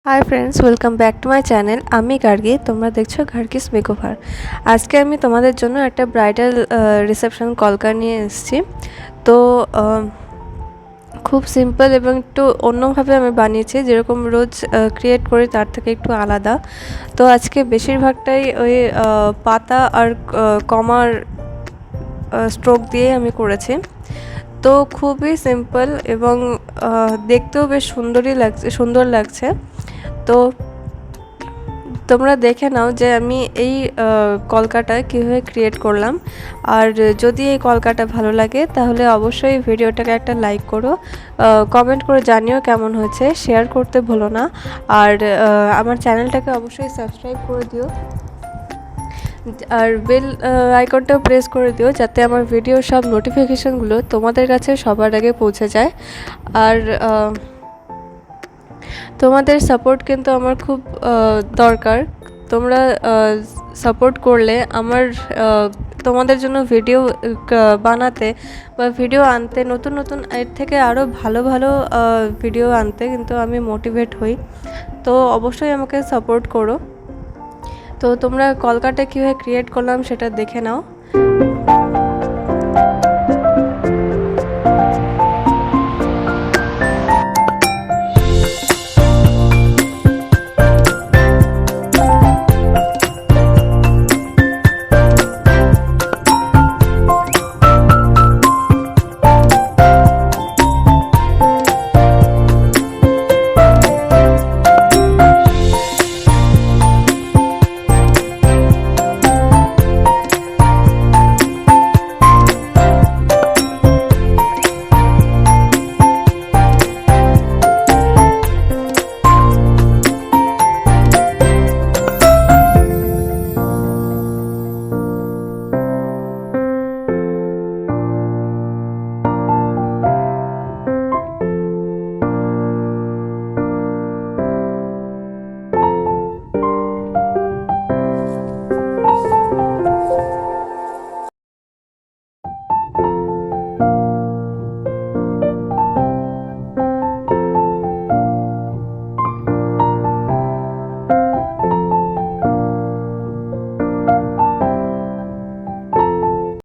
Hi friends, welcome back to my channel. আমি গার্গী, তোমরা দেখছো গার্গিস মেকওভার। আজকে আমি তোমাদের জন্য একটা ব্রাইডাল রিসেপশন কলকা নিয়ে এসেছি। তো খুব সিম্পল এবং একটু অন্যভাবে আমি বানিয়েছি, যেরকম রোজ ক্রিয়েট করি তার থেকে একটু আলাদা। তো আজকে বেশিরভাগটাই ওই পাতা আর কমার স্ট্রোক দিয়ে আমি করেছি। তো খুবই সিম্পল এবং দেখতেও বেশ সুন্দর লাগছে। তো তোমরা দেখে নাও যে আমি এই কলকাটা কীভাবে ক্রিয়েট করলাম। আর যদি এই কলকাটা ভালো লাগে তাহলে অবশ্যই ভিডিওটাকে একটা লাইক করো, কমেন্ট করে জানিও কেমন হয়েছে, শেয়ার করতে ভুলো না। আর আমার চ্যানেলটাকে অবশ্যই সাবস্ক্রাইব করে দিও, আর বেল আইকনটাও প্রেস করে দিও যাতে আমার ভিডিওর সব নোটিফিকেশানগুলো তোমাদের কাছে সবার আগে পৌঁছে যায়। আর তোমাদের সাপোর্ট কিন্তু আমার খুব দরকার। তোমরা সাপোর্ট করলে আমার তোমাদের জন্য ভিডিও বানাতে বা ভিডিও আনতে, নতুন নতুন এর থেকে আরও ভালো ভালো ভিডিও আনতে কিন্তু আমি মোটিভেট হই। তো অবশ্যই আমাকে সাপোর্ট করো। তো তোমরা কলকাটা কীভাবে ক্রিয়েট করলাম সেটা দেখে নাও।